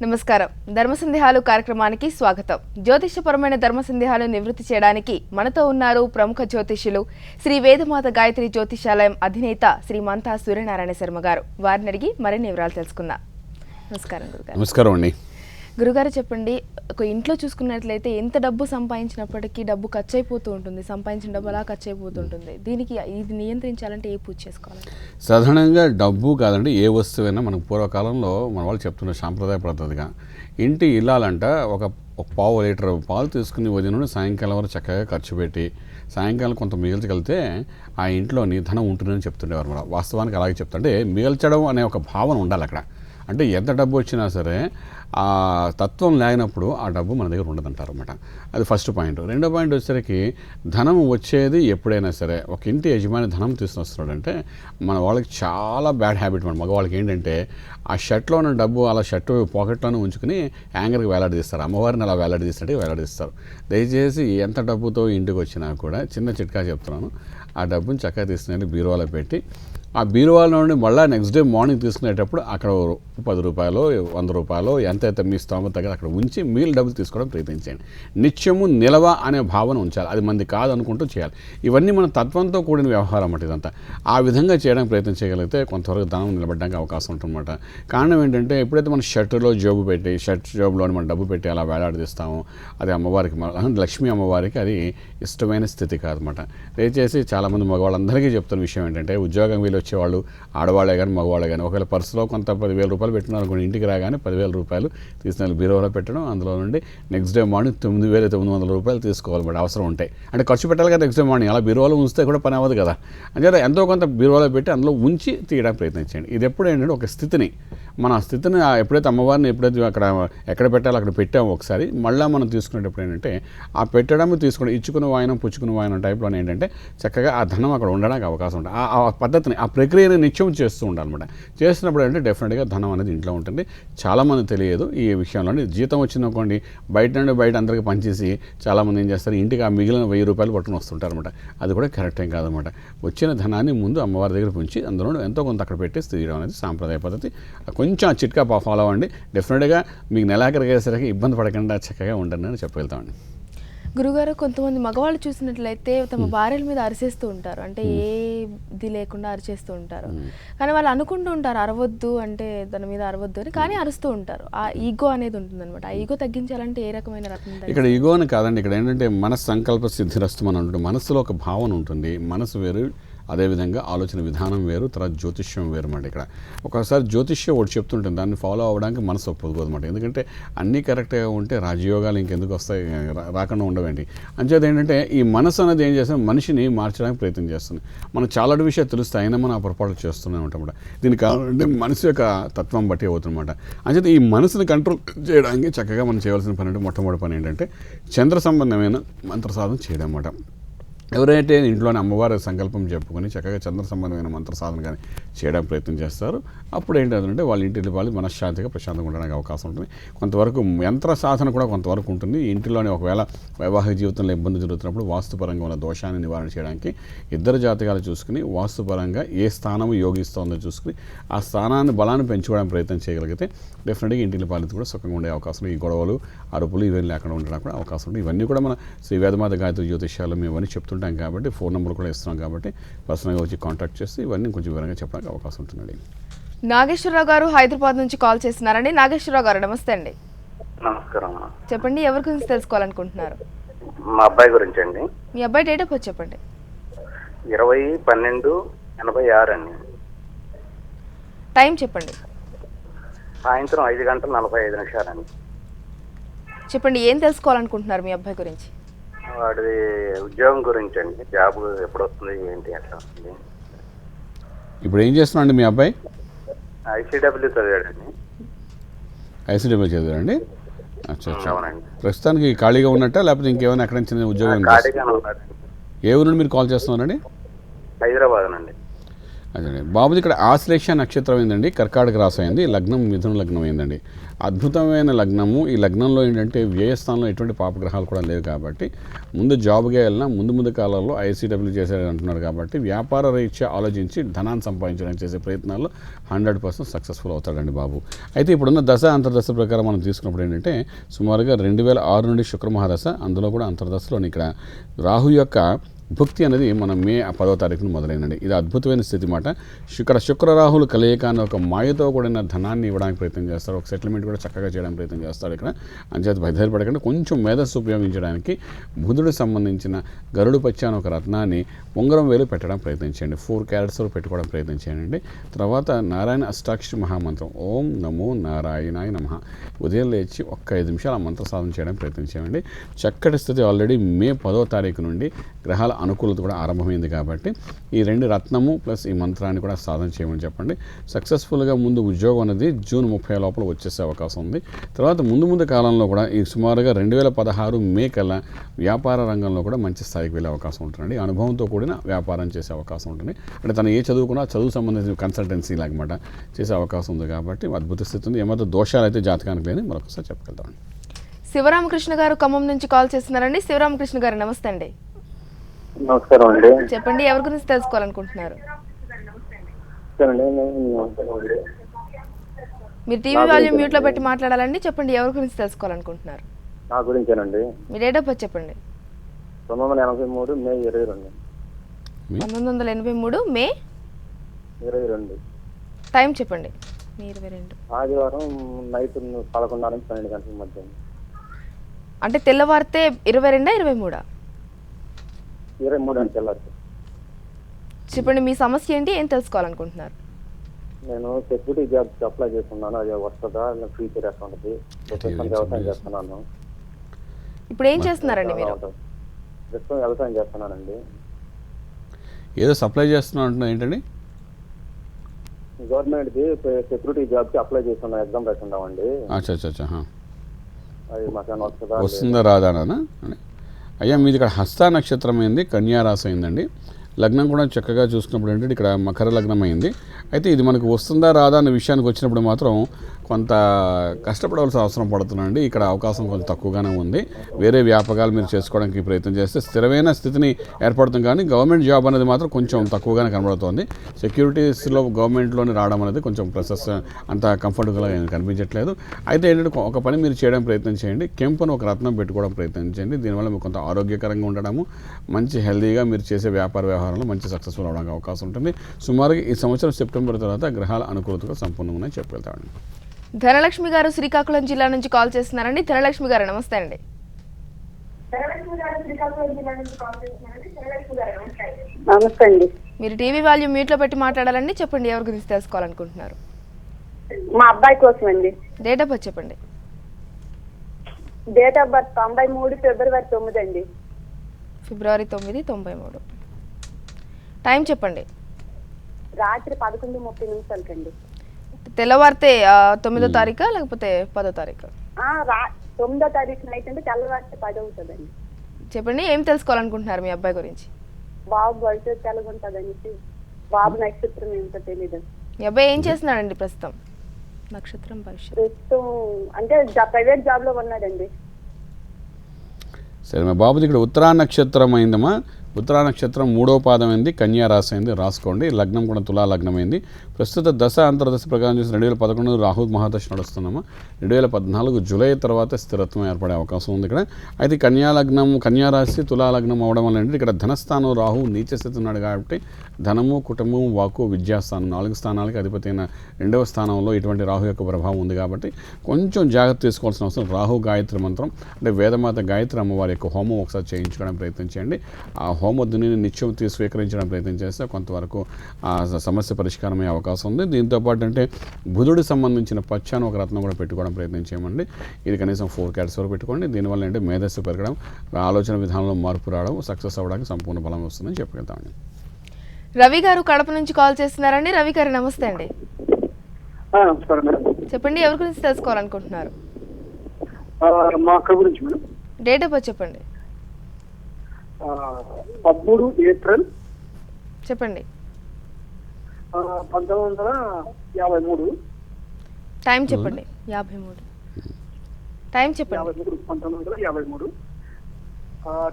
నమస్కారం. ధర్మ సందేహాలు కార్యక్రమానికి స్వాగతం. జ్యోతిషపరమైన ధర్మ సందేహాలు నివృత్తి చేయడానికి మనతో ఉన్నారు ప్రముఖ జ్యోతిష్యులు శ్రీ వేదమాత గాయత్రి జ్యోతిషాలయం అధినేత శ్రీ మంతా సూర్యనారాయణ శర్మ గారు. వారిని అడిగి మరిన్ని వివరాలు తెలుసుకుందాం. నమస్కారం గురుగారు. నమస్కారం అండి. గురుగారు చెప్పండి, ఒక ఇంట్లో చూసుకున్నట్లయితే ఎంత డబ్బు సంపాదించినప్పటికీ డబ్బు ఖర్చు అయిపోతూ ఉంటుంది, సంపాదించిన డబ్బు అలా ఖర్చు అయిపోతుంటుంది. దీనికి ఇది నియంత్రించాలంటే ఏ పూజ చేసుకోవాలి? సాధారణంగా డబ్బు కాదండి, ఏ వస్తువైనా మనకు పూర్వకాలంలో మన వాళ్ళు చెప్తున్న సాంప్రదాయ పద్ధతిగా ఇంటి ఇల్లాలంట ఒక పావు లీటర్ పాలు తీసుకుని ఉదయం నుండి సాయంకాలం వరకు చక్కగా ఖర్చు పెట్టి సాయంకాలం కొంత మిగిల్చగలిగితే ఆ ఇంట్లోని ధనం ఉంటుందని చెప్తుండేవారు. మన వాస్తవానికి అలాగే చెప్తుంటే మిగల్చడం అనే ఒక భావన ఉండాలి అక్కడ. అంటే ఎంత డబ్బు వచ్చినా సరే ఆ తత్వం లేనప్పుడు ఆ డబ్బు మన దగ్గర ఉండదంటారు అన్నమాట. అది ఫస్ట్ పాయింట్. రెండో పాయింట్ వచ్చేసరికి ధనం వచ్చేది ఎప్పుడైనా సరే ఒక ఇంటి యజమాని ధనం తీసుకుని వస్తున్నాడంటే మన వాళ్ళకి చాలా బ్యాడ్ హ్యాబిట్. మన మగవాళ్ళకి ఏంటంటే ఆ షర్ట్లో ఉన్న డబ్బు అలా షర్ట్ పాకెట్లోనే ఉంచుకుని యాంగర్కి వేలాడదీస్తారు. అమ్మవారిని అలా వేలాడదీసినట్టు వేలాడదీస్తారు. దయచేసి ఎంత డబ్బుతో ఇంటికి వచ్చినా కూడా చిన్న చిట్కా చెప్తున్నాను, ఆ డబ్బుని చక్కగా తీసుకుని బీరువాలో పెట్టి ఆ బీరువాలో నుండి మళ్ళీ నెక్స్ట్ డే మార్నింగ్ తీసుకునేటప్పుడు అక్కడ 10 రూపాయలు 100 రూపాయలు ఎంతైతే మీ స్తోమత దగ్గర అక్కడ ఉంచి మీల్ డబ్బులు తీసుకోవడం ప్రయత్నించండి. నిత్యము నిలవ అనే భావన ఉంచాలి. అది మంది కాదనుకుంటూ చేయాలి. ఇవన్నీ మన తత్వంతో కూడిన వ్యవహారం అన్నమాట ఇదంతా. ఆ విధంగా చేయడానికి ప్రయత్నం చేయగలిగితే కొంతవరకు ధనం నిలబడడానికి అవకాశం ఉంటుందన్నమాట. కారణం ఏంటంటే ఎప్పుడైతే మనం షర్టులో జోబు పెట్టి షర్ట్ జోబులోని మనం డబ్బు పెట్టి అలా వేలాడదీస్తామో అది అమ్మవారికి, లక్ష్మీ అమ్మవారికి అది ఇష్టమైన స్థితి కాదన్నమాట. దయచేసి చాలామంది మగవాళ్ళందరికీ చెప్తున్న విషయం ఏంటంటే ఉద్యోగం వీళ్ళు వచ్చేవాళ్ళు ఆడవాళ్ళే కానీ మగవాళ్ళే కానీ ఒకవేళ పర్సులో కొంత 10,000 రూపాయలు పెట్టినారు అనుకోండి, ఇంటికి రాగానే 10,000 రూపాయలు తీసుకుని బీరువాలో పెట్టడం, అందులో నుండి నెక్స్ట్ డే మార్నింగ్ 9,900 రూపాయలు తీసుకోవాలి అవసరం ఉంటాయి. అంటే ఖర్చు పెట్టాలి కదా నెక్స్ట్ డే మార్నింగ్. అలా బీరువాలో ఉంచితే కూడా పని అవ్వదు కదా. అంటే ఎంతో కొంత బీరువాలో పెట్టి అందులో ఉంచి తీయడానికి ప్రయత్నించండి. ఇది ఎప్పుడు ఏంటంటే ఒక స్థితిని మన స్థితిని ఎప్పుడైతే అమ్మవారిని ఎప్పుడైతే ఎక్కడ పెట్టాలో అక్కడ పెట్టామో ఒకసారి మళ్ళీ మనం తీసుకునేటప్పుడు ఏంటంటే ఆ పెట్టడం తీసుకుని ఇచ్చుకున్న వాయనం పుచ్చుకున్న వాయనం టైప్లో ఏంటంటే చక్కగా ఆ ధనం అక్కడ ఉండడానికి అవకాశం ఉంటుంది. ఆ పద్ధతిని ఆ ప్రక్రియను నిత్యం చేస్తూ ఉండాలన్నమాట. చేసినప్పుడు అంటే డెఫినెట్గా ధనం అనేది ఇంట్లో ఉంటుంది. చాలామంది తెలియదు ఈ విషయంలో. జీతం వచ్చిందనుకోండి బయట నుండి బయట అందరికీ పనిచేసి చాలామంది ఏం చేస్తారు ఇంటికి ఆ మిగిలిన 1000 రూపాయలు పట్టుకుని వస్తుంటారు అనమాట. అది కూడా కరెక్ట్ ఏం కాదనమాట. వచ్చిన ధనాన్ని ముందు అమ్మవారి దగ్గర ఉంచి అందులో ఎంతో కొంత అక్కడ పెట్టేసి తీయడం అనేది సాంప్రదాయ పద్ధతి. కొంచెం ఆ చిట్కా ఫాలో అవ్వండి. డెఫినెట్గా మీకు నెలాఖరికి అయ్యేసరికి ఇబ్బంది పడకుండా చక్కగా ఉండండి అని చెప్పగలుగుతామండి. గురుగారు, కొంతమంది మగవాళ్ళు చూసినట్లయితే తమ భార్యల మీద అరిచేస్తూ ఉంటారు, అంటే ఏది లేకుండా అరిచేస్తూ ఉంటారు. కానీ వాళ్ళు అనుకుంటూ ఉంటారు అరవద్దు, అంటే దాని మీద అరవద్దు అని, కానీ అరుస్తూ ఉంటారు. ఆ ఈగో అనేది ఉంటుంది అనమాట. ఆ ఈగో తగ్గించాలంటే ఏ రకమైన రకం? ఇక్కడ ఈగో అని కాదండి, ఇక్కడ ఏంటంటే మన సంకల్ప సిద్ధిరస్తు అని ఉంటుంది. మనసులో ఒక భావన ఉంటుంది. మనసు వేరు, అదేవిధంగా ఆలోచన విధానం వేరు, తర్వాత జ్యోతిష్యం వేరు అన్నమాట. ఇక్కడ ఒకసారి జ్యోతిష్యం ఒకటి చెప్తుంటుంది, దాన్ని ఫాలో అవ్వడానికి మనసు ఒప్పుకోదు అనమాట. ఎందుకంటే అన్నీ కరెక్ట్గా ఉంటే రాజయోగాలు ఇంకెందుకు వస్తాయి, రాకుండా ఉండవేంటి. అంచేది ఏంటంటే ఈ మనసు అనేది ఏం చేస్తుంది, మనిషిని మార్చడానికి ప్రయత్నం చేస్తుంది. మనకు చాలా విషయాలు తెలుస్తాయి, అయినా మనం ఆ పొరపాటు చేస్తూనే ఉంటాం. దీనికి కావాలంటే మనసు యొక్క తత్వం బట్టి అవుతుందన్నమాట. అంచేది ఈ మనసుని కంట్రోల్ చేయడానికి చక్కగా మనం చేయవలసిన పని అంటే మొట్టమొదటి పని ఏంటంటే చంద్ర సంబంధమైన మంత్ర సాధన చేయడం అన్నమాట. ఎవరైతే ఇంట్లోనే అమ్మవారి సంకల్పం చెప్పుకొని చక్కగా చంద్ర సంబంధమైన మంత్ర సాధన కానీ చేయడానికి ప్రయత్నం చేస్తారు, అప్పుడు ఏంటంటే వాళ్ళ ఇంటిలో వాళ్ళు మనశ్శాంతిగా ప్రశాంతంగా ఉండడానికి అవకాశం ఉంటుంది. కొంతవరకు యంత్ర సాధన కూడా కొంతవరకు ఉంటుంది. ఇంటిలోనే ఒకవేళ వైవాహిక జీవితంలో ఇబ్బంది జరుగుతున్నప్పుడు వాస్తుపరంగా ఉన్న దోషాన్ని నివారణ చేయడానికి ఇద్దరు జాతకాలు చూసుకుని వాస్తుపరంగా ఏ స్థానం యోగిస్తుందో చూసుకుని ఆ స్థానాన్ని బలాన్ని పెంచుకోవడానికి ప్రయత్నం చేయగలిగితే డెఫినెట్గా ఇంటిని పాలిత కూడా సుఖంగా ఉండే అవకాశం, ఈ గొడవలు అరుపులు ఇవన్నీ లేకుండా ఉండడానికి కూడా అవకాశం ఉంటుంది. ఇవన్నీ కూడా మన శ్రీ వేదమాత గాయత్రి జ్యోతిష్యాలు మేము ఇవన్నీ చెప్తుంటాం కాబట్టి ఫోన్ నెంబర్ కూడా ఇస్తున్నాం కాబట్టి పర్సనల్గా వచ్చి కాంటాక్ట్ చేసి ఇవన్నీ కొంచెం వివరంగా చెప్పడానికి అవకాశం ఉంటుందండి. నాగేశ్వరరావు గారు హైదరాబాద్ నుంచి కాల్ చేస్తున్నారండి. నాగేశ్వరరావు గారు నమస్తే అండి. నమస్కారం. చెప్పండి, ఎవరి గురించి తెలుసుకోవాలనుకుంటున్నారు? మా అబ్బాయి గురించి అండి. మీ అబ్బాయి డేట్ ఆఫ్ బర్త్ చెప్పండి. 20/12/86 అండి. టైం చెప్పండి. సాయంత్రం 5:45 అండి. చెప్పండి, ఏం తెలుసుకోవాలనుకుంటున్నారు మీ అబ్బాయి గురించి? వాడి ఉద్యోగం గురించి అండి. జాబ్ ఎప్పుడు వస్తుంది, ఏంటి, ఎట్లా వస్తుంది? ఇప్పుడు ఏం చేస్తున్నాడు మీ అబ్బాయి? ICW చదివాడండి. ICW చదివాడండి. అవునండి. ప్రస్తుతానికి ఖాళీగా ఉన్నట్ట లేకపోతే ఇంకేమైనా ఎక్కడ నుంచి ఉద్యోగం? ఖాళీగానే ఉన్నాడండి. ఏ ఊరు నుండి మీరు కాల్ చేస్తున్నారండి? హైదరాబాద్ అండి. అదే బాబుది ఇక్కడ ఆశ్లేష నక్షత్రం ఏంటండి, కర్కాటక రాశి అయింది, లగ్నం మిథున లగ్నం అయిందండి. అద్భుతమైన లగ్నము. ఈ లగ్నంలో ఏంటంటే వ్యయస్థానంలో ఎటువంటి పాపగ్రహాలు కూడా లేవు కాబట్టి ముందు జాబ్గా వెళ్ళినా ముందు కాలంలో ఐసీడబ్ల్యూ చేసేది అంటున్నారు కాబట్టి వ్యాపార రీత్యా ఆలోచించి ధనాన్ని సంపాదించడానికి చేసే ప్రయత్నాల్లో 100% సక్సెస్ఫుల్ అవుతాడండి బాబు. అయితే ఇప్పుడున్న దశ అంతర్దశ ప్రకారం మనం తీసుకున్నప్పుడు ఏంటంటే సుమారుగా 2006 నుండి శుక్రమహాదశ, అందులో కూడా అంతర్దశలోని ఇక్కడ రాహు యొక్క భుక్తి అనేది మనం మే 10వ తారీఖున మొదలైందండి. ఇది అద్భుతమైన స్థితి మాట. ఇక్కడ శుక్రరాహులు కలయిక అనే ఒక మాయతో కూడిన ధనాన్ని ఇవ్వడానికి ప్రయత్నం చేస్తాడు, ఒక సెటిల్మెంట్ కూడా చక్కగా చేయడానికి ప్రయత్నం చేస్తాడు. ఇక్కడ అంచేత భయపడకుండా కొంచెం మేధస్సు ఉపయోగించడానికి బుధుడికి సంబంధించిన గరుడు పచ్చ అనే ఒక రత్నాన్ని ఉంగరం వేలు పెట్టడం ప్రయత్నించండి, 4 క్యారెట్స్ పెట్టుకోవడం ప్రయత్నించండి. తర్వాత నారాయణ అష్టాక్షరి మహామంత్రం ఓం నమో నారాయణాయ నమః ఉదయం లేచి ఒక్క 5 నిమిషాలు ఆ మంత్ర సాధన చేయడానికి ప్రయత్నించండి. చక్కటి స్థితి ఆల్రెడీ మే 10వ తారీఖు నుండి గ్రహాల అనుకూలత కూడా ఆరంభమైంది కాబట్టి ఈ 2 రత్నము ప్లస్ ఈ మంత్రాన్ని కూడా సాధన చేయమని చెప్పండి. సక్సెస్ఫుల్గా ముందు ఉద్యోగం అనేది జూన్ 30 లోపల వచ్చేసే అవకాశం ఉంది. తర్వాత ముందు కాలంలో కూడా ఈ సుమారుగా 2016 మే కల్లా వ్యాపార రంగంలో కూడా మంచి స్థాయికి వెళ్ళే అవకాశం ఉంటుందండి. అనుభవంతో కూడిన వ్యాపారం చేసే అవకాశం ఉంటుంది. అంటే తను ఏ చదువుకున్నా చదువు సంబంధించిన కన్సల్టెన్సీ లాగమాట చేసే అవకాశం ఉంది కాబట్టి అద్భుత స్థితి ఉంది. ఏమాత్రం దోషాలు అయితే జాతకానికి లేని మరొకసారి చెప్పగలుగుతామండి. శివరామకృష్ణ గారు ఖమ్మం నుంచి కాల్ చేస్తున్నారండి. శివరామకృష్ణ గారు నమస్తే అండి. నమస్కారం అండి. చెప్పండి, ఎవరి గురించి తెలుసుకోవాలనుకుంటున్నారు? మీరు టీవీ వాల్యూమ్ మ్యూట్ లో పెట్టి మాట్లాడాలండి. చెప్పండి, ఎవరి గురించి తెలుసుకోవాలనుకుంటున్నారు? నా గురించేనండి. మీ డేట్ ఆఫ్ బర్త్ చెప్పండి. 1983 మే 22. 1983 మే 22 టైం చెప్పండి. మే 22 ఆదివారం నైట్ 11 నుంచి 12 గంటల మధ్య. అంటే తెల్లవారితే 22 23 23 అని తెల్లారు. చెప్పండి, మీ సమస్య ఏంటి, ఏం తెలుసుకోవాలనుకుంటున్నారు? నేను సెక్యూరిటీ జాబ్కి అప్లై చేస్తున్నాను, అది వస్తుందా, ఫ్యూచర్ ఎట్లా ఉంటుంది, వ్యవసాయం చేస్తున్నాను. ఇప్పుడు ఏం చేస్తున్నారండి మీరు? ప్రస్తుతం వ్యవసాయం చేస్తున్నానండి. ఏదో సప్లై చేస్తున్నా అంటున్నా ఏంటండి? గవర్నమెంట్ది సెక్యూరిటీ జాబ్కి అప్లై చేస్తున్నా, ఎగ్జామ్ రాస్తున్నామండి. అది మాకు వస్తుందా రాదానా? అయ్యా మీది ఇక్కడ హస్త నక్షత్రం అయింది, కన్యా రాశి అయిందండి. లగ్నం కూడా చక్కగా చూసుకున్నప్పుడు ఏంటంటే ఇక్కడ మకర లగ్నం అయింది. అయితే ఇది మనకు వస్తుందా రాదా అనే విషయానికి వచ్చినప్పుడు మాత్రం కొంత కష్టపడవలసిన అవసరం పడుతుందండి. ఇక్కడ అవకాశం కొంచెం తక్కువగానే ఉంది. వేరే వ్యాపకాలు మీరు చేసుకోవడానికి ప్రయత్నం చేస్తే స్థిరమైన స్థితిని ఏర్పడుతుంది, కానీ గవర్నమెంట్ జాబ్ అనేది మాత్రం కొంచెం తక్కువగానే కనబడుతుంది. సెక్యూరిటీస్లో గవర్నమెంట్లోనే రావడం అనేది కొంచెం ప్రాసెస్ అంత కంఫర్టబుల్గా కనిపించట్లేదు. అయితే ఏంటంటే ఒక పని మీరు చేయడం ప్రయత్నం చేయండి, కెంపును ఒక రత్నం పెట్టుకోవడం ప్రయత్నం చేయండి. దీనివల్ల మీకు కొంత ఆరోగ్యకరంగా ఉండడము, మంచి హెల్దీగా మీరు చేసే వ్యాపార వ్యవహారంలో మంచి సక్సెస్ఫుల్ అవడానికి అవకాశం ఉంటుంది. సుమారుగా ఈ సంవత్సరం సెప్టెంబర్ తర్వాత గ్రహాల అనుకూలతగా సంపూర్ణంగా చెప్పగలుగుతామండి. ధనలక్ష్మి గారు శ్రీకాకుళం జిల్లా నుంచి కాల్ చేస్తున్నారండి. ధనలక్ష్మి గారు నమస్తే అండి. నమస్తే అండి. మీరు టీవీ వాల్యూమ్ మ్యూట్ లో పెట్టి మాట్లాడాలండి. చెప్పండి, ఎవరి గురించి తెలుసుకోవాలనుకుంటున్నారు? మా అబ్బాయి కోసం అండి. డేట్ ఆఫ్ బర్త్ చెప్పండి. డేట్ ఆఫ్ బర్త్ 93 ఫిబ్రవరి 9 అండి. ఫిబ్రవరి 9 93. టైం చెప్పండి. రాత్రి 11:30 అండి. తెల్లవారితే 9వ తారీఖా లేకపోతే 10వ తారీఖా? 9వ తారీఖు నైట్ అంటే తెల్లవారితే 10 అవుతుందండి. చెప్పండి, ఏం తెలుసుకోవాలనుకుంటున్నారు మీ అబ్బాయి గురించి? బాబు భవిష్యత్తు ఎలాగ ఉంటుందని, బాబు నక్షత్రం ఏంటో తెలీదు. మీ అబ్బాయి ఏం చేస్తున్నాడండి ప్రస్తుతం? నక్షత్రం భవిష్యత్తు ప్రస్తుతం అంటే ప్రైవేట్ జాబ్ లో ఉన్నాడండి. సరే, మా బాబుది ఇక్కడ ఉత్తరా నక్షత్రం అయిందమ్మా. ఉత్తరా నక్షత్రం 3వ పాదం అయింది, కన్యా రాశి అయింది, రాసుకోండి. లగ్నం కూడా తులా లగ్నం అయింది. ప్రస్తుత దశ అంతర్దశ ప్రకారం చూసి 2011 రాహు మహాదశ నడుస్తున్నామా. 2014 జూలై తర్వాత స్థిరత్వం ఏర్పడే అవకాశం ఉంది ఇక్కడ. అయితే కన్యా లగ్నం, కన్యా రాశి తులా లగ్నం అవడం వల్ల ఏంటంటే ఇక్కడ ధనస్థానం రాహు నీచ స్థితి ఉన్నాడు కాబట్టి ధనము, కుటుంబం, వాక్కు, విద్యాస్థానం 4 స్థానాలకి అధిపతి అయిన 2వ స్థానంలో ఇటువంటి రాహు యొక్క ప్రభావం ఉంది కాబట్టి కొంచెం జాగ్రత్త తీసుకోవాల్సిన అవసరం. రాహు గాయత్రి మంత్రం అంటే వేదమాత గాయత్రి అమ్మవారి యొక్క హోమం ఒకసారి చేయించుకోవడానికి ప్రయత్నించండి. ఆ హోమద్దుని నిత్యం స్వీకరించడం ప్రయత్నం చేస్తే కొంతవరకు ఆ సమస్య పరిష్కారం అయ్యే అవకాశం ఉంది. దీంతోపాటు అంటే బుధుడికి సంబంధించిన పచ్చాను ఒక రత్నం కూడా పెట్టుకోవడం ప్రయత్నం చేయమండి. ఇది కనీసం 4 క్యారెట్స్ వరకు పెట్టుకోండి. దీనివల్ల అంటే మేధస్సు పెరగడం, ఆలోచన విధానంలో మార్పు రావడం, సక్సెస్ అవ్వడానికి సంపూర్ణ బలం వస్తుందని చెప్పగలుగుతామండి. రవి గారు కడప నుంచి కాల్ చేస్తున్నారండి. రవి గారు నమస్తే అండి. చెప్పండి, ఎవరి గురించి తెలుసుకోవాలనుకుంటున్నారు? మా అక్క గురించి మేడం. డేట్ ఆఫ్ బర్త్ చెప్పండి. 13 ఏప్రిల్ చెప్పండి. 1953. టైం చెప్పండి. 53. టైం చెప్పండి. 1953.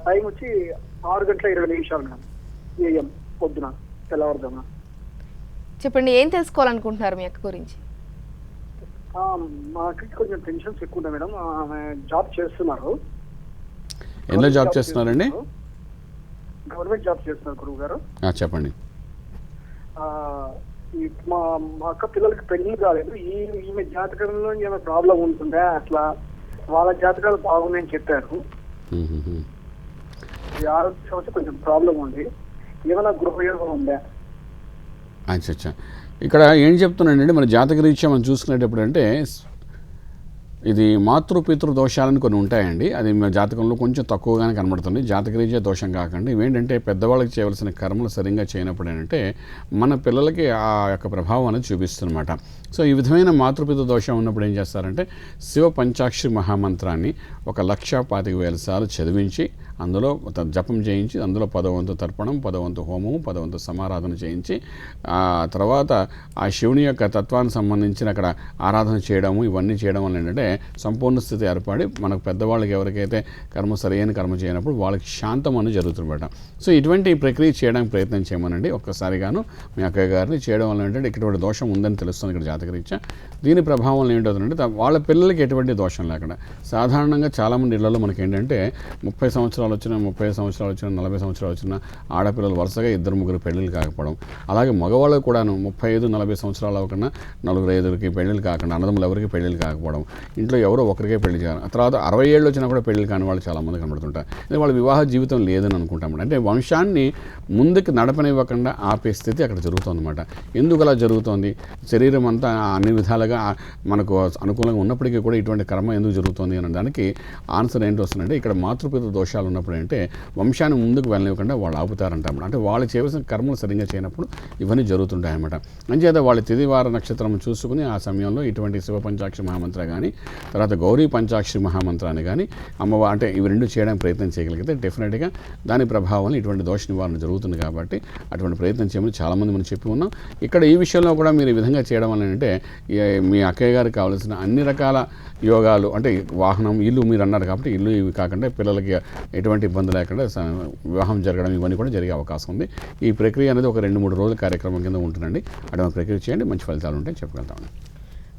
టైం వచ్చి 6:20 మేడం, AM పొద్దున, తెల్లవారుజామున. చెప్పండి, ఏం తెలుసుకోవాలనుకుంటున్నారు మీ అక్క గురించి? మా అక్కకి కొంచెం టెన్షన్స్ ఎక్కువ ఉన్నాయి మేడం. ఆమె జాబ్ చేస్తున్నారు. ఎందులో జాబ్ చేస్తున్నారండి? గవర్నమెంట్ జాబ్ చేస్తున్నారు గురువు గారు. చెప్పండి. మా అక్క పిల్లలకి పెళ్లి కాలేదు. ఈమె జాతకంలో ఏమైనా ప్రాబ్లం ఉంటుందా, అట్లా వాళ్ళ జాతకాలు బాగున్నాయని చెప్పారు. ఈ ఆరోగ్య సమస్య కొంచెం ప్రాబ్లం ఉంది. ఏమైనా గృహయోగం ఉందా? అచ్చా, ఇక్కడ ఏం చెప్తున్నానండి, మన జాతక రీత్యా మనం చూసుకునేటప్పుడు అంటే ఇది మాతృపితృ దోషాలని కొన్ని ఉంటాయండి. అది మన జాతకంలో కొంచెం తక్కువగానే కనబడుతుంది. జాతకరీత్యా దోషం కాకండి. ఇవేంటంటే పెద్దవాళ్ళకి చేయవలసిన కర్మలు సరిగ్గా చేయనప్పుడు ఏంటంటే మన పిల్లలకి ఆ యొక్క ప్రభావం అనేది చూపిస్తుందన్నమాట. సో ఈ విధమైన మాతృపితృ దోషం ఉన్నప్పుడు ఏం చేస్తారంటే శివ పంచాక్షరి మహామంత్రాన్ని 1,25,000 సార్లు చదివించి అందులో జపం చేయించి అందులో 10వ వంతు తర్పణం, 10వ వంతు హోమము, 10వ వంతు సమారాధన చేయించి ఆ తర్వాత ఆ శివుని యొక్క తత్వానికి సంబంధించిన అక్కడ ఆరాధన చేయడము, ఇవన్నీ చేయడం వల్ల ఏంటంటే సంపూర్ణ స్థితి ఏర్పడి మనకు పెద్దవాళ్ళకి ఎవరికైతే కర్మ సరైన కర్మ చేయనప్పుడు వాళ్ళకి శాంతం అనేది జరుగుతుందన్నమాట. సో ఇటువంటి ప్రక్రియ చేయడానికి ప్రయత్నం చేయమనండి. ఒక్కసారిగాను మీ అక్కయ్య గారిని చేయడం వల్ల ఏంటంటే ఇటువంటి దోషం ఉందని తెలుస్తుంది ఇక్కడ జాతకరీత్యా. దీని ప్రభావం ఏంటవుతుందంటే వాళ్ళ పిల్లలకి ఎటువంటి దోషం లేకుండా సాధారణంగా చాలామంది ఇళ్లలో మనకి ఏంటంటే 30 సంవత్సరాలు వచ్చినా, 30 సంవత్సరాలు వచ్చినా, 40 సంవత్సరాలు వచ్చినా ఆడపిల్లలు వరుసగా 2-3 పెళ్ళిళ్ళు కాకపోవడం, అలాగే మగవాళ్ళు కూడాను 35-40 సంవత్సరాలు అవ్వకుండా 4-5 పెళ్ళిళ్ళు కాకుండా, అన్నదమ్ములు ఎవరికి పెళ్ళిళ్ళు కాకపోవడం, ఇంట్లో ఎవరో ఒకరికే పెళ్లి చేయాలి. ఆ తర్వాత 60 ఏళ్ళు వచ్చినా కూడా పెళ్ళిళ్ళు కాని వాళ్ళు చాలామంది కనబడుతుంటారు. ఇది వాళ్ళ వివాహ జీవితం లేదని అనుకుంటాం. అంటే వంశాన్ని ముందుకు నడపనివ్వకుండా ఆపే స్థితి అక్కడ జరుగుతుందన్నమాట. ఎందుకు అలా జరుగుతోంది? శరీరం అంతా అన్ని విధాలుగా మనకు అనుకూలంగా ఉన్నప్పటికీ కూడా ఇటువంటి కర్మ ఎందుకు జరుగుతుంది అనే దానికి ఆన్సర్ ఏంటి వస్తుందంటే ఇక్కడ మాతృపితృ దోషాలు ఉన్నప్పుడు అంటే వంశాన్ని ముందుకు వెళ్ళనివ్వకుండా వాళ్ళు ఆపుతారంట. అంటే వాళ్ళు చేయవలసిన కర్మలు సరిగ్గా చేయనప్పుడు ఇవన్నీ జరుగుతుంటాయి అన్నమాట. అంచేత వాళ్ళ తిదివార నక్షత్రం చూసుకుని ఆ సమయంలో ఇటువంటి శివ పంచాక్షరి మహామంత్ర కానీ తర్వాత గౌరీ పంచాక్షరి మహామంత్రాన్ని కానీ అమ్మవారు అంటే ఇవి రెండు చేయడానికి ప్రయత్నం చేయగలిగితే డెఫినెట్గా దాని ప్రభావం ఇటువంటి దోష నివారణ జరుగుతుంది. కాబట్టి అటువంటి ప్రయత్నం చేయమని చాలామంది మనం చెప్పి ఉన్నాం. ఇక్కడ ఈ విషయంలో కూడా మీరు ఈ విధంగా చేయడం వల్ల ఏంటంటే మీ అక్కయ్య గారికి కావాల్సిన అన్ని రకాల యోగాలు అంటే వాహనం, ఇల్లు మీరు అన్నారు కాబట్టి ఇల్లు ఇవి కాకుండా పిల్లలకి ఎటువంటి ఇబ్బంది లేకుండా వివాహం జరగడం ఇవన్నీ కూడా జరిగే అవకాశం ఉంది. ఈ ప్రక్రియ అనేది ఒక 2-3 రోజుల కార్యక్రమం కింద ఉంటుందండి. అటువంటి ప్రక్రియ చేయండి, మంచి ఫలితాలు ఉంటాయి చెప్పగలుగుతామండి.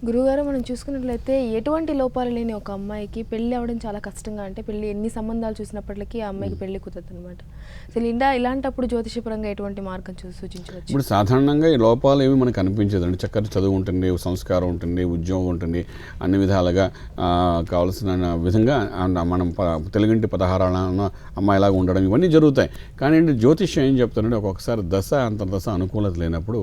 గురువుగారు, మనం చూసుకున్నట్లయితే ఎటువంటి లోపాలు లేని ఒక అమ్మాయికి పెళ్ళి అవ్వడం చాలా కష్టంగా, అంటే పెళ్ళి ఎన్ని సంబంధాలు చూసినప్పటికీ ఆ అమ్మాయికి పెళ్లి కుదరదు అనమాట. అసలు ఇలాంటప్పుడు జ్యోతిషపరంగా ఎటువంటి మార్గం సూచించవచ్చు? ఇప్పుడు సాధారణంగా ఈ లోపాలు ఏమి మనకు అనిపించదండి. చక్కటి చదువు ఉంటుంది, సంస్కారం ఉంటుంది, ఉద్యోగం ఉంటుంది, అన్ని విధాలుగా కావాల్సిన విధంగా మనం తెలుగింటి 16 అమ్మాయిలాగా ఉండడం ఇవన్నీ జరుగుతాయి. కానీ జ్యోతిష్యం ఏం చెప్తారంటే ఒక్కొక్కసారి దశ అంతర్దశ అనుకూలత లేనప్పుడు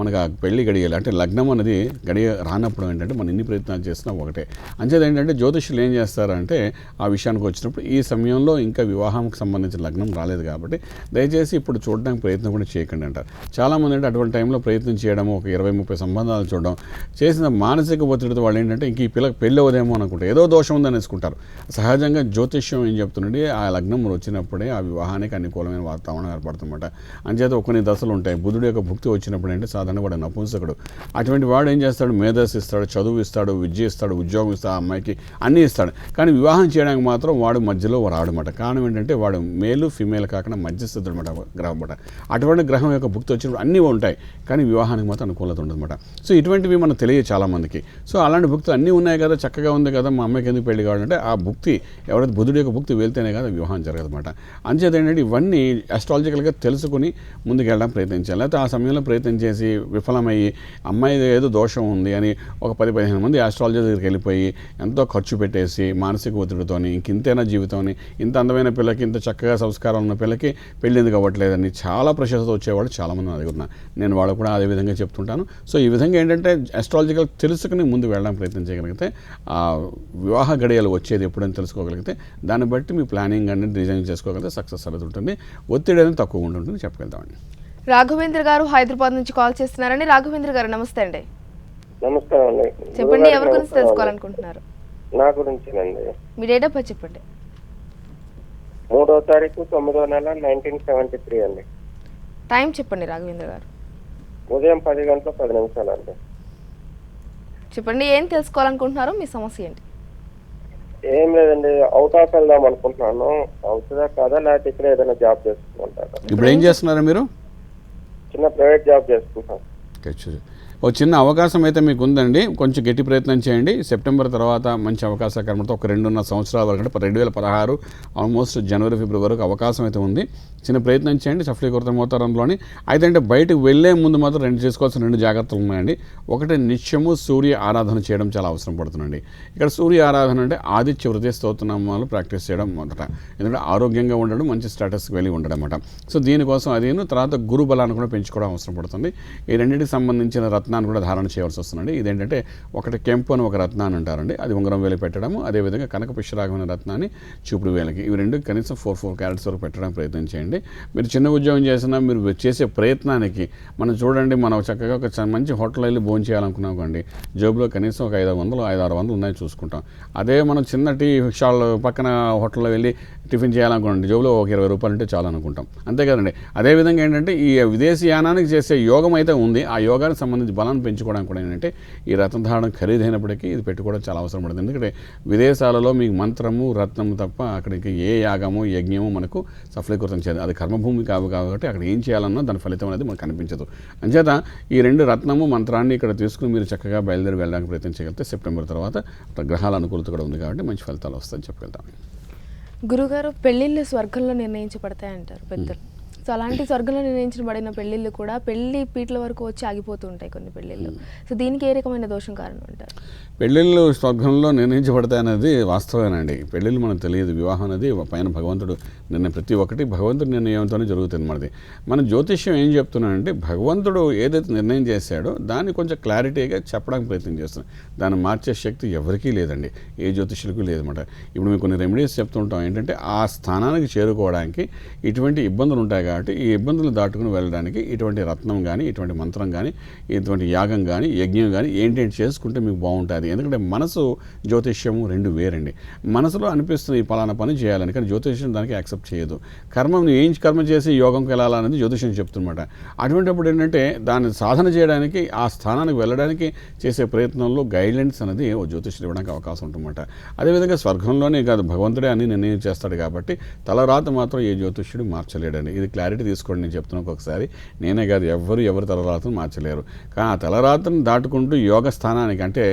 మనకు ఆ పెళ్లి గడియాలి అంటే లగ్నం అనేది గడియ రానప్పుడు ఏంటంటే మనం ఎన్ని ప్రయత్నాలు చేసినా ఒకటే. అంచేది ఏంటంటే జ్యోతిష్యులు ఏం చేస్తారంటే ఆ విషయానికి వచ్చినప్పుడు ఈ సమయంలో ఇంకా వివాహానికి సంబంధించిన లగ్నం రాలేదు కాబట్టి దయచేసి ఇప్పుడు చూడడానికి ప్రయత్నం కూడా చేయకండి అంటారు. చాలామంది అంటే అటువంటి టైంలో ప్రయత్నం చేయడం, ఒక 20-30 సంబంధాలు చూడడం చేసిన మానసిక ఒత్తిడితో వాళ్ళు ఏంటంటే ఇంక ఈ పిల్లకి పెళ్ళి అవ్వదేమో అనుకుంటారు, ఏదో దోషం ఉందని వేసుకుంటారు. సహజంగా జ్యోతిష్యం ఏం చెప్తుందంటే ఆ లగ్నం వచ్చినప్పుడే ఆ వివాహానికి అనుకూలమైన వాతావరణం ఏర్పడుతుందన్నమాట. అంచేత కొన్ని దశలు ఉంటాయి. బుధుడు యొక్క భుక్తి వచ్చినప్పుడు అంటే సాధారణంగా వాడు నపుంసకుడు. అటువంటి వాడు ఏం చేస్తాడు, మేధస్సు ఇస్తాడు, చదువు ఇస్తాడు, విద్య ఇస్తాడు, ఉద్యోగం ఇస్తాడు, ఆ అమ్మాయికి అన్నీ ఇస్తాడు. కానీ వివాహం చేయడానికి మాత్రం వాడు మధ్యలో రాడనమాట. కారణం ఏంటంటే వాడు మేలు ఫిమేల్ కాకుండా మధ్యస్థితుడు అనమాట గ్రహం అనమాట. అటువంటి గ్రహం యొక్క భుక్తి వచ్చినప్పుడు అన్నీ ఉంటాయి కానీ వివాహానికి మాత్రం అనుకూలత ఉండదన్నమాట. సో ఇటువంటివి మనకు తెలియదు చాలామందికి. సో అలాంటి భుక్తులు అన్నీ ఉన్నాయి కదా, చక్కగా ఉంది కదా, మా అమ్మాయికి ఎందుకు పెళ్లి కావాలంటే ఆ భుక్తి ఎవరైతే బుధుడి యొక్క భుక్తి వెళ్తేనే కదా వివాహం జరగదన్నమాట. అంచేత ఏంటంటే ఇవన్నీ ఆస్ట్రాలజికల్గా తెలుసుకుని ముందుకు వెళ్ళడం ప్రయత్నించాలి. లేకపోతే ఆ సమయంలో ప్రయత్నం చేసి విఫలమయ్యి అమ్మాయి ఏదో దోషం ఉంది అని ఒక 10-15 మంది ఆస్ట్రాలజీ దగ్గరికి వెళ్ళిపోయి ఎంతో ఖర్చు పెట్టేసి మానసిక ఒత్తిడితోని ఇంతైనా జీవితం, ఇంత అందమైన పిల్లకి, ఇంత చక్కగా సంస్కారం ఉన్న పిల్లకి పెళ్ళి ఎందుకు అవ్వట్లేదని చాలా ప్రశంసతో వచ్చేవాళ్ళు చాలామంది నా దగ్గర ఉన్నారు. నేను వాళ్ళు కూడా అదే విధంగా చెప్తుంటాను. సో ఈ విధంగా ఏంటంటే ఆస్ట్రాలజికల్ తెలుసుకుని ముందు వెళ్ళడానికి ప్రయత్నం చేయగలిగితే ఆ వివాహ గడియలు వచ్చేది ఎప్పుడైనా తెలుసుకోగలిగితే దాన్ని బట్టి మీ ప్లానింగ్ అనేది డిజైన్ చేసుకోగలిగితే సక్సెస్ అనేది ఉంటుంది, ఒత్తిడి అనేది తక్కువ ఉంటుంది చెప్పగలుగుతామండి. రాఘవేంద్ర గారు హైదరాబాద్ నుంచి కాల్ చేస్తున్నారని. రాఘవేంద్ర గారు నమస్తే అండి. నమస్కారం అండి. చెప్పండి, ఎవరి గురించి తెలుసుకోవాలనుకుంటున్నారు? నా గురించేనండి. మీ డేట్ ఆఫ్ బర్త్ చెప్పండి. 3వ తారీఖు 9వ నెల 1973 అండి. టైం చెప్పండి రాఘవేంద్ర గారు. ఉదయం 10 గంటల 10 నిమిషాలు అండి. చెప్పండి, ఏం తెలుసుకోవాలనుకుంటున్నారో, మీ సమస్య ఏంటి? ఏం లేదండి, అవుట్ ఆఫ్ వెళ్దాం అనుకుంటున్నాను. అవుతుందా కాదా, లేకపోతే ఇక్కడ ఏదైనా జాబ్ చేసుకుంటారా? ఇప్పుడు ఏం చేస్తున్నారా మీరు? చిన్న ప్రైవేట్ జాబ్ చేసుకుంటాను. ఓ చిన్న అవకాశం అయితే మీకు ఉందండి. కొంచెం గట్టి ప్రయత్నం చేయండి. సెప్టెంబర్ తర్వాత మంచి అవకాశాలు కనబడతాయి. ఒక 2.5 సంవత్సరాల వరకు, అంటే 2016 ఆల్మోస్ట్ జనవరి ఫిబ్రవరి వరకు అవకాశం అయితే ఉంది. చిన్న ప్రయత్నం చేయండి సఫలీకృత మోతారంలోని. అయితే అంటే బయటకు వెళ్లే ముందు మాత్రం చేసుకోవాల్సిన 2 జాగ్రత్తలు ఉన్నాయండి. ఒకటి, నిత్యము సూర్య ఆరాధన చేయడం చాలా అవసరం పడుతుందండి. ఇక్కడ సూర్య ఆరాధన అంటే ఆదిత్య హృదయ స్తోత్రనామాలు ప్రాక్టీస్ చేయడం మొదట. ఎందుకంటే ఆరోగ్యంగా ఉండడం, మంచి స్టేటస్కి వెళ్ళి ఉండడం అన్నమాట. సో దీనికోసం అదేను, తర్వాత గురు బలాన్ని కూడా పెంచుకోవడం అవసరం పడుతుంది. ఈ రెండింటికి సంబంధించిన రత్నాన్ని కూడా ధారణ చేయవలసి వస్తుందండి. ఇదేంటంటే ఒకటి కెంపు అని ఒక రత్నాన్ని అంటారండి, అది ఉంగరం వేలు పెట్టడము. అదేవిధంగా కనక పుష్యరాగమైన రత్నాన్ని చూపుడు వేలకి, ఇవి రెండు కనీసం 4 క్యారెట్స్ వరకు పెట్టడానికి ప్రయత్నం చేయండి. మీరు చిన్న ఉద్యోగం చేసినా మీరు చేసే ప్రయత్నానికి మనం చూడండి, మనం చక్కగా ఒక మంచి హోటల్లో వెళ్ళి భోజనం చేయాలనుకున్నాం కండి, జేబులో కనీసం ఒక 500-600 ఉన్నాయి చూసుకుంటాం. అదే మనం చిన్న టీ షాల్ పక్కన హోటల్లో వెళ్ళి టిఫిన్ చేయాలనుకోండి, జేబులో ఒక 20 రూపాయలు ఉంటే చాలు అనుకుంటాం, అంతే కదండి. అదేవిధంగా ఏంటంటే ఈ విదేశీ యానానికి చేసే యోగం అయితే ఉంది. ఆ యోగానికి సంబంధించి బలాన్ని పెంచుకోవడానికి కూడా ఏంటంటే ఈ రత్నధారణ ఖరీదైనప్పటికీ ఇది పెట్టుకోవడం చాలా అవసరం పడుతుంది. ఎందుకంటే విదేశాలలో మీకు మంత్రము రత్నము తప్ప అక్కడికి ఏ యాగము యజ్ఞము మనకు సఫలీకృతం చేయదు. అది కర్మభూమి కాబట్టి అక్కడ ఏం చేయాలన్నా దాని ఫలితం అనేది మనకు కనిపించదు. అంచేత ఈ 2 రత్నము మంత్రాన్ని ఇక్కడ తీసుకుని మీరు చక్కగా బయలుదేరి వెళ్ళడానికి ప్రయత్నం చేయగలిగితే సెప్టెంబర్ తర్వాత గ్రహాల అనుకూలత కూడా ఉంది కాబట్టి మంచి ఫలితాలు వస్తాయని చెప్పగలుగుతాం. గురుగారు, పెళ్ళిళ్ళు స్వర్గంలో నిర్ణయించబడతాయంటారు పెద్దలు. సో అలాంటి స్వర్గంలో నిర్ణయించబడిన పెళ్ళిళ్ళు కూడా పెళ్లి పీటల వరకు వచ్చి ఆగిపోతూ ఉంటాయి కొన్ని పెళ్ళిళ్ళు. సో దీనికి ఏ రకమైన దోషం కారణం అంటారు? పెళ్ళిళ్ళు స్వర్గంలో నిర్ణయించబడతాయనేది వాస్తవేనండి. పెళ్ళిళ్ళు మనకు తెలియదు. వివాహం అనేది పైన భగవంతుడు నిర్ణయం, ప్రతి ఒక్కటి భగవంతుడి నిర్ణయంతోనే జరుగుతుంది మనది. మన జ్యోతిష్యం ఏం చెప్తున్నానంటే భగవంతుడు ఏదైతే నిర్ణయం చేశాడో దాన్ని కొంచెం క్లారిటీగా చెప్పడానికి ప్రయత్నం చేస్తున్నాం. దాన్ని మార్చే శక్తి ఎవరికీ లేదండి, ఏ జ్యోతిష్యులకు లేదన్నమాట. ఇప్పుడు మేము కొన్ని రెమెడీస్ చెప్తుంటాం ఏంటంటే ఆ స్థానానికి చేరుకోవడానికి ఇటువంటి ఇబ్బందులు ఉంటాయి కాబట్టి ఈ ఇబ్బందులు దాటుకుని వెళ్ళడానికి ఇటువంటి రత్నం కానీ, ఇటువంటి మంత్రం కానీ, ఇటువంటి యాగం కానీ, యజ్ఞం కానీ ఏంటంటే చేసుకుంటే మీకు బాగుంటుంది. ఎందుకంటే మనసు జ్యోతిష్యము 2 వేరండి. మనసులో అనిపిస్తుంది ఈ పలానా పని చేయాలని, కానీ జ్యోతిష్యం దానికి యాక్సెప్ట్ చేయదు. కర్మను ఏం కర్మ చేసి యోగంకి వెళ్ళాలనేది జ్యోతిష్యం చెప్తున్నమాట. అటువంటిప్పుడు ఏంటంటే దాన్ని సాధన చేయడానికి, ఆ స్థానానికి వెళ్ళడానికి చేసే ప్రయత్నంలో గైడ్లైన్స్ అనేది ఓ జ్యోతిష్యుడు ఇవ్వడానికి అవకాశం ఉంటుందన్నమాట. అదేవిధంగా స్వర్గంలోనే కాదు, భగవంతుడే అని నిర్ణయం చేస్తాడు కాబట్టి తలరాత మాత్రం ఏ జ్యోతిష్యుడు మార్చలేడండి. ఇది క్లారిటీ తీసుకోండి. నేను చెప్తున్నాను ఒకసారి, నేనే కాదు ఎవరు తలరాతను మార్చలేరు. కానీ ఆ తలరాతను దాటుకుంటూ యోగ స్థానానికి, అంటే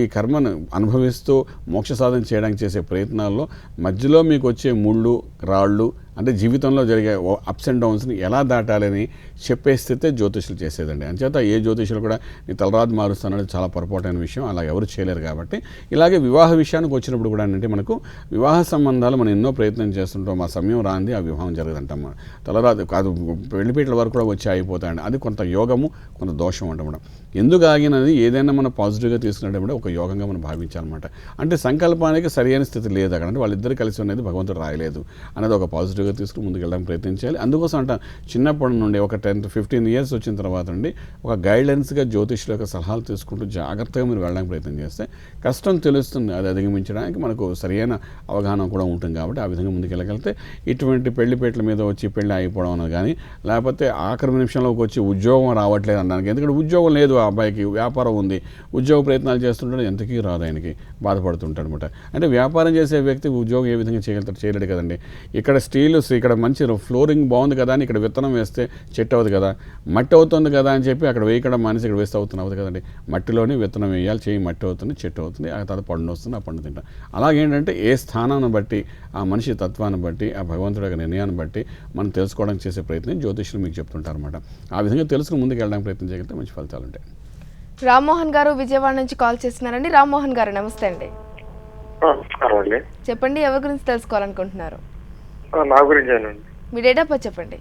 ఈ కర్మను అనుభవిస్తూ మోక్ష సాధన చేయడానికి చేసే ప్రయత్నాల్లో మధ్యలో మీకు వచ్చే ముళ్ళు రాళ్ళు, అంటే జీవితంలో జరిగే అప్స్ అండ్ డౌన్స్ని ఎలా దాటాలని చెప్పే స్థితే జ్యోతిషులు చేసేదండి. అంచేత ఏ జ్యోతిషులు కూడా నీ తలరాత మారుస్తానని చాలా పొరపాటైన విషయం, అలా ఎవరు చేయలేరు. కాబట్టి ఇలాగే వివాహ విషయానికి వచ్చినప్పుడు కూడా అంటే మనకు వివాహ సంబంధాలు మనం ఎన్నో ప్రయత్నం చేస్తుంటాం, ఆ సమయం రాంది ఆ వివాహం జరగదంటాం. తలరాత కాదు, పెళ్లిపీటల వరకు కూడా వచ్చి అయిపోతాయండి. అది కొంత యోగము కొంత దోషం అంటాం. ఎందుకు ఆగినది ఏదైనా మనం పాజిటివ్గా తీసుకున్నప్పుడు ఒక యోగంగా మనం భావించాలన్నమాట. అంటే సంకల్పానికి సరైన స్థితి లేదు అక్కడ, అంటే వాళ్ళిద్దరు కలిసి ఉన్నది భగవంతుడు రాయలేదు అనేది ఒక పాజిటివ్గా తీసుకుని ముందుకు వెళ్ళడానికి ప్రయత్నం చేయాలి. అందుకోసం అంట చిన్నప్పటి నుండి ఒక 10-15 ఇయర్స్ వచ్చిన తర్వాత నుండి ఒక గైడ్లైన్స్గా జ్యోతిష్యుల యొక్క సలహాలు తీసుకుంటూ జాగ్రత్తగా మీరు వెళ్ళడానికి ప్రయత్నం చేస్తే కష్టం తెలుస్తుంది, అది అధిగమించడానికి మనకు సరైన అవగాహన కూడా ఉంటుంది. కాబట్టి ఆ విధంగా ముందుకు వెళ్ళగలిగితే ఇటువంటి పెళ్లిపేటల మీద వచ్చి పెళ్లి అయిపోవడం అనేది కానీ, లేకపోతే ఆఖరి నిమిషంలోకి వచ్చి ఉద్యోగం రావట్లేదు అనడానికి, ఎందుకంటే ఉద్యోగం లేదు ఆ అబ్బాయికి, వ్యాపారం ఉంది, ఉద్యోగ ప్రయత్నాలు చేస్తుంటాడు, ఎంతకీ రాదు, ఆయనకి బాధపడుతుంటాడు అనమాట. అంటే వ్యాపారం చేసే వ్యక్తి ఉద్యోగం ఏ విధంగా చేయలేడు కదండి. ఇక్కడ స్టీల్, ఇక్కడ మంచి ఫ్లోరింగ్ బాగుంది కదా అని ఇక్కడ విత్తనం వేస్తే చెట్టు అవ్వదు కదా, మట్టి అవుతుంది కదా అని చెప్పి అక్కడ వేయడం మానేసి ఇక్కడ వేస్తే అవుతుంది కదండి. మట్టిలోనే విత్తనం వేయాలి, చేయి మట్టి అవుతుంది, చెట్టు అవుతుంది, ఆ తర్వాత పండు వస్తుంది, ఆ పండు తింటాం. అలాగేంటంటే ఏ స్థానాన్ని బట్టి, ఆ మనిషి తత్వాన్ని బట్టి, ఆ భగవంతుడి యొక్క నిర్ణయాన్ని బట్టి మనం తెలుసుకోవడానికి చేసే ప్రయత్నం జ్యోతిష్యులు మీకు చెప్తుంటారు అనమాట. ఆ విధంగా తెలుసుకుని ముందుకు వెళ్ళడానికి ప్రయత్నం చేయగలిగితే మంచి ఫలితాలు ఉంటాయి. రామ్మోహన్ గారు విజయవాడ నుంచి కాల్ చేస్తున్నారండి. రామ్మోహన్ గారు నమస్తే అండి. చెప్పండి, ఎవరి గురించి తెలుసుకోవాలనుకుంటున్నారు? నా గురించేనండి. మీ డేట్ ఆఫ్ బర్త్ చెప్పండి.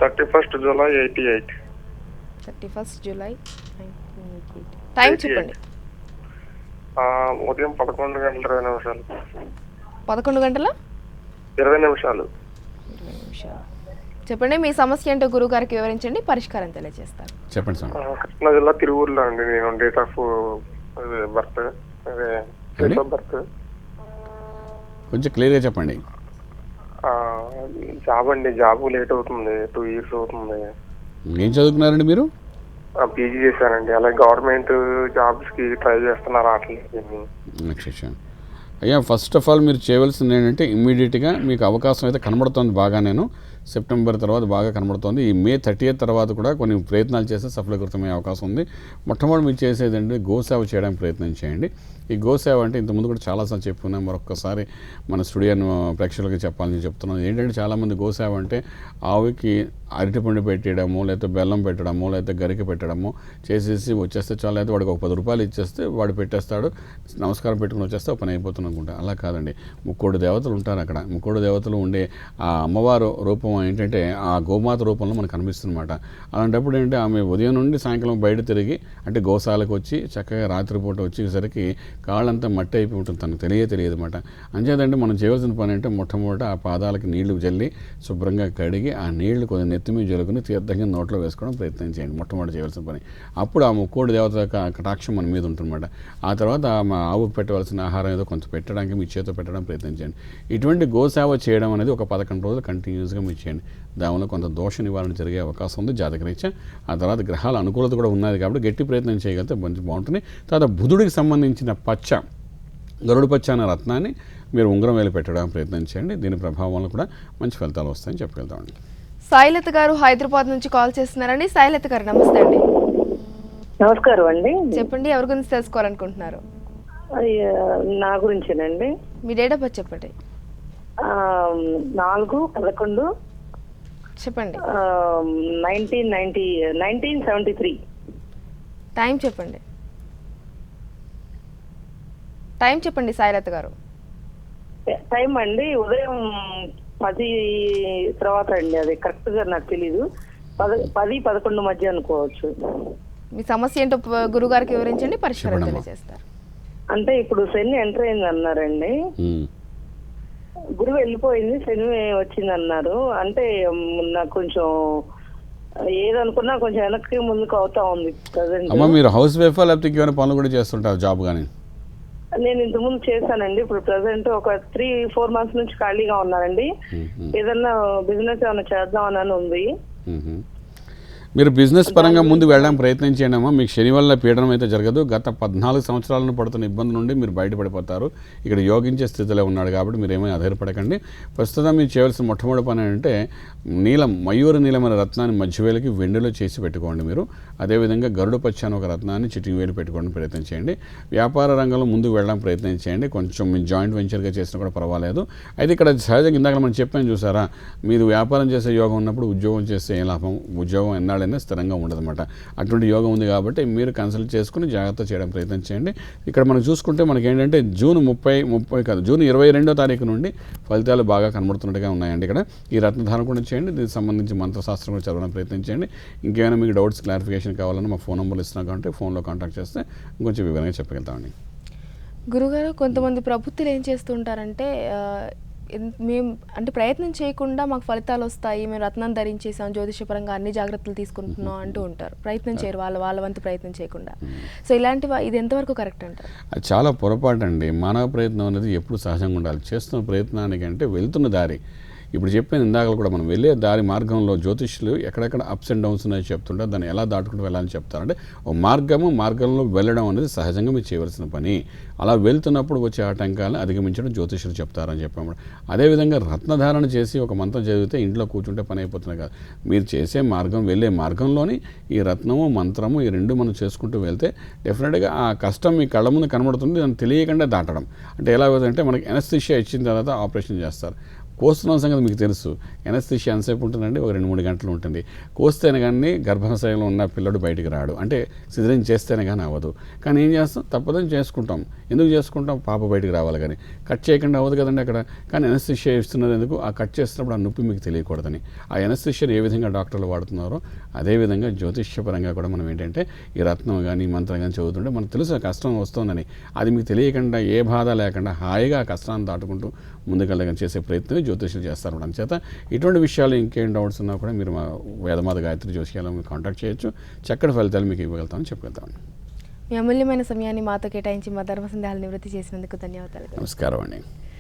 31 జూలై 88. 31 జూలై 1988. టైం చెప్పండి. ఉదయం 11 గంటల 20 నిమిషాలు. 11 గంటల 20 నిమిషాలు. చెప్పండి, మీ సమస్య ఏంటో గురువు గారికి వివరించండి, పరిష్కారం తెలియజేస్తారు. చెప్పండి సార్. కృష్ణా జిల్లా తిరువూరులో అండి. నేను డేట్ ఆఫ్ బర్త్ కొంచెం క్లియర్గా చెప్పండి. జాబ్ అండి, జాబ్ లేట్ అవుతుంది, 2 years అవుతుంది. ఏం చదువుకున్నారండి మీరు? పీజీ చేశానండి. అలాగే గవర్నమెంట్ జాబ్స్కి ట్రై చేస్తున్నారు వాటిని. అచ్చా. అయ్యా, ఫస్ట్ ఆఫ్ ఆల్ మీరు చేయవలసింది ఏంటంటే ఇమ్మీడియట్గా మీకు అవకాశం అయితే కనబడుతోంది బాగా. నేను సెప్టెంబర్ తర్వాత బాగా కనబడుతోంది. ఈ మే 30th తర్వాత కూడా కొన్ని ప్రయత్నాలు చేస్తే సఫలీకృతమయ్యే అవకాశం ఉంది. మొట్టమొదటి మీరు చేసేది ఏంటంటే గోసేవ చేయడానికి ప్రయత్నం చేయండి. ఈ గోసేవ అంటే ఇంతకుముందు కూడా చాలాసార్లు చెప్పుకున్నాం, మరొక్కసారి మన స్టూడియో ప్రేక్షకులకి చెప్పాలని చెప్తున్నాను. ఏంటంటే చాలామంది గోసేవ అంటే ఆవుకి అరటిపండు పెట్టడము, లేకపోతే బెల్లం పెట్టడము, లేకపోతే గరిక పెట్టడము చేసేసి వచ్చేస్తే చాలా, అయితే వాడికి ఒక 10 రూపాయలు ఇచ్చేస్తే వాడు పెట్టేస్తాడు, నమస్కారం పెట్టుకుని వచ్చేస్తే ఒక పని అయిపోతుంది అనుకుంటా. అలా కాదండి, 3 దేవతలు ఉంటారు అక్కడ. 3 దేవతలు ఉండే ఆ అమ్మవారు రూపం ఏంటంటే ఆ గోమాత రూపంలో మనకు కనిపిస్తుందన్నమాట. అలాంటప్పుడు ఏంటంటే ఆమె ఉదయం నుండి సాయంకాలం బయట తిరిగి, అంటే గోశాలకు వచ్చి చక్కగా రాత్రిపూట వచ్చేసరికి కాళ్ళంతా మట్టి అయిపోయి ఉంటుంది, తనకు తెలియదు అనమాట. అంచేతంటే మనం చేయవలసిన పని అంటే మొట్టమొదట ఆ పాదాలకి నీళ్లు జల్లి శుభ్రంగా కడిగి ఆ నీళ్లు కొంచెం నెత్తి మీద జలుకుని తీర్థంగా నోట్లో వేసుకోవడం ప్రయత్నం చేయండి. మొట్టమొదటి చేయవలసిన పని. అప్పుడు ఆ 3 దేవత కటాక్షం మన మీద ఉంటుందన్నమాట. ఆ తర్వాత మా ఆవుకు పెట్టవలసిన ఆహారం ఏదో కొంచెం పెట్టడానికి మీ చేతితో పెట్టడం ప్రయత్నం చేయండి. ఇటువంటి గోసేవ చేయడం అనేది ఒక 11 రోజులు కంటిన్యూస్గా మీరు చేయండి. దానివల్ల కొంత దోష నివారణ జరిగే అవకాశం ఉంది జాతకరీత్యా. ఆ తర్వాత గ్రహాల అనుకూలత కూడా ఉన్నది కాబట్టి గట్టి ప్రయత్నం చేయగలిగితే మంచి బాగుంటుంది. తర్వాత బుధుడికి సంబంధించిన పచ్చ, గరుడు పచ్చ అనే రత్నాన్ని మీరు ఉంగరం వేలు పెట్టడానికి ప్రయత్నం చేయండి. దీని ప్రభావం వల్ల కూడా మంచి ఫలితాలు వస్తాయని చెప్పగలుగుతామండి. సాయిలత గారు హైదరాబాద్ నుంచి కాల్ చేస్తున్నారండి. సాయిలత గారు నమస్తే అండి. నమస్కారం అండి. చెప్పండి, ఎవరి గురించి తెలుసుకోవాలనుకుంటున్నారు? నా గురించేనండి. మీ డేట్ ఆఫ్ బర్త్ చెప్పండి. 4/11 చెప్పండి. 1973. టైం చెప్పండి. టైం చెప్పండి సాయిలత గారు. టైం అండి ఉదయం 10 తర్వాత అండి. అది కరెక్ట్ గా నాకు తెలీదు. 10-11 మధ్య అనుకోవచ్చు. మీ సమస్య ఏంటో గురుగారికి వివరించండి, పరిష్కారం తెలియజేస్తారు. అంటే ఇప్పుడు శని ఎంటర్ అయింది అన్నారండి. గురువు వెళ్ళిపోయింది, శని వచ్చింది అన్నారు. అంటే నాకు కొంచెం ఏదనుకున్నా కొంచెం వెనక్కి ముందుకు అవుతా ఉంది ప్రజెంట్. మీరు హౌస్ వైఫా లేకపోతే ఇంకేమైనా పనులు కూడా చేస్తుంటారు జాబ్ కానీ? నేను ఇంతకుముందు చేశానండి. ఇప్పుడు ప్రజెంట్ ఒక 3-4 months నుంచి ఖాళీగా ఉన్నానండి. ఏదన్నా బిజినెస్ ఏమైనా చేద్దామని ఉంది. మీరు బిజినెస్ పరంగా ముందు వెళ్ళడానికి ప్రయత్నం చేయండి అమ్మా. మీకు శని వల్ల పీడనం అయితే జరగదు. గత 14 సంవత్సరాలను పడుతున్న ఇబ్బంది నుండి మీరు బయటపడిపోతారు. ఇక్కడ యోగించే స్థితిలో ఉన్నాడు కాబట్టి మీరు ఏమీ ఆధారపడకండి. ప్రస్తుతం మీరు చేయవలసిన మొట్టమొదటి పని ఏంటంటే మయూర నీలం అనే రత్నాన్ని మధ్యవేలకి వెండిలో చేసి పెట్టుకోండి మీరు. అదేవిధంగా గరుడ పచ్చ అని ఒక రత్నాన్ని చిటికి వేలు పెట్టుకోవడానికి ప్రయత్నం చేయండి. వ్యాపార రంగంలో ముందుకు వెళ్ళడానికి ప్రయత్నం చేయండి. కొంచెం మీరు జాయింట్ వెంచర్గా చేసినా కూడా పర్వాలేదు. అయితే ఇక్కడ సహజంగా ఇందాక మనం చెప్పాను చూసారా, మీరు వ్యాపారం చేసే యోగం ఉన్నప్పుడు ఉద్యోగం చేస్తే ఏం లాభం? ఉద్యోగం ఎన్నాళ్ళైనా స్థిరంగా ఉండదన్నమాట. అటువంటి యోగం ఉంది కాబట్టి మీరు కన్సల్ట్ చేసుకుని జాగ్రత్త చేయడం ప్రయత్నం చేయండి. ఇక్కడ మనం చూసుకుంటే మనకి ఏంటంటే జూన్ 22వ తారీఖు నుండి ఫలితాలు బాగా కనబడుతున్నట్టుగా ఉన్నాయండి. ఇక్కడ ఈ రత్నధారణ కూడా చేయండి. దీనికి సంబంధించి మంత్రశాస్త్రం కూడా చదవడానికి ప్రయత్నం చేయండి. ఇంకేమైనా మీకు డౌట్స్ క్లారిఫికేషన్ కావాలన్నా మా ఫోన్ నెంబర్లు ఇస్తున్నాం కాబట్టి ఫోన్లో కాంటాక్ట్ చేస్తే ఇంకొంచెం వివరంగా చెప్పగలుగుతామండి. గురుగారు, కొంతమంది ప్రభుత్వాలు ఏం చేస్తుంటారంటే మేము అంటే ప్రయత్నం చేయకుండా మాకు ఫలితాలు వస్తాయి, మేము రత్నం ధరించేసాం, జ్యోతిషపరంగా అన్ని జాగ్రత్తలు తీసుకుంటున్నాం అంటూ ఉంటారు. ప్రయత్నం చేయరు, వాళ్ళ వంతు ప్రయత్నం చేయకుండా. సో ఇలాంటివి ఇది ఎంతవరకు కరెక్ట్ అంటారు? అది చాలా పొరపాటు అండి. మానవ ప్రయత్నం అనేది ఎప్పుడు సహజంగా ఉండాలి. చేస్తున్న ప్రయత్నానికంటే వెళ్తున్న దారి, ఇప్పుడు చెప్పాను ఇందాక కూడా, మనం వెళ్ళే దారి మార్గంలో జ్యోతిష్యులు ఎక్కడెక్కడ అప్స్ అండ్ డౌన్స్ ఉన్నాయో చెప్తుంటారు. దాన్ని ఎలా దాటుకుంటూ వెళ్ళాలని చెప్తారంటే ఒక మార్గంలో వెళ్ళడం అనేది సహజంగా మీరు చేయవలసిన పని. అలా వెళ్తున్నప్పుడు వచ్చే ఆటంకాలను అధిగమించడం జ్యోతిష్యులు చెప్తారని చెప్పాము. అదేవిధంగా రత్నధారణ చేసి ఒక మంత్రం చదివితే ఇంట్లో కూర్చుంటే పని అయిపోతుంది కాదు. మీరు చేసే వెళ్ళే మార్గంలోని ఈ రత్నము మంత్రము ఈ రెండు మనం చేసుకుంటూ వెళ్తే డెఫినెట్గా ఆ కష్టం మీ కళ్ళ ముందు కనబడుతుంది. దాన్ని తెలియకుండా దాటడం అంటే ఎలా అవుతుందంటే, మనకి ఎనస్థీషియా ఇచ్చిన తర్వాత ఆపరేషన్ చేస్తారు. కోస్తున్న సంగతి మీకు తెలుసు. ఎనస్థీషియా ఎంతసేపు ఉంటుందండి? ఒక 2-3 గంటలు ఉంటుంది. కోస్తేనే కానీ గర్భాశయంలో ఉన్న పిల్లడు బయటికి రాడు, అంటే సిజరీన్ చేస్తేనే కానీ అవ్వదు. కానీ ఏం చేస్తాం? తప్పదని చేసుకుంటాం. ఎందుకు చేసుకుంటాం? పాప బయటికి రావాలి కానీ. కట్ చేయకుండా అవ్వదు కదండి అక్కడ. కానీ ఎనస్థీషియా ఇస్తున్నది ఎందుకు? ఆ కట్ చేస్తున్నప్పుడు ఆ నొప్పి మీకు తెలియకూడదని. ఆ ఎనస్థీషియా ఏ విధంగా డాక్టర్లు వాడుతున్నారో అదేవిధంగా జ్యోతిష్యపరంగా కూడా మనం ఏంటంటే ఈ రత్నం కానీ మంత్రం కానీ చదువుతుంటే మనకు తెలుసు ఆ కష్టం వస్తుందని. అది మీకు తెలియకుండా ఏ బాధ లేకుండా హాయిగా ఆ కష్టాన్ని దాటుకుంటూ ముందుకెళ్ళగా చేసే ప్రయత్నం జ్యోతిష్యులు చేస్తారు. అంచేత ఇటువంటి విషయాలు ఇంకేం డౌట్స్ ఉన్నా కూడా మీరు మా వేదమాత గాయత్రి జ్యోతిష్యాలను మీరు కాంటాక్ట్ చేయొచ్చు. చక్కటి ఫలితాలు మీకు ఇవ్వగలుగుతామని చెప్పగలుగుతామండి. మీ అమూల్యమైన సమయాన్ని మాతో కేటాయించి మా ధర్మ సందేహాలు నివృత్తి చేసినందుకు ధన్యవాదాలు. నమస్కారం అండి.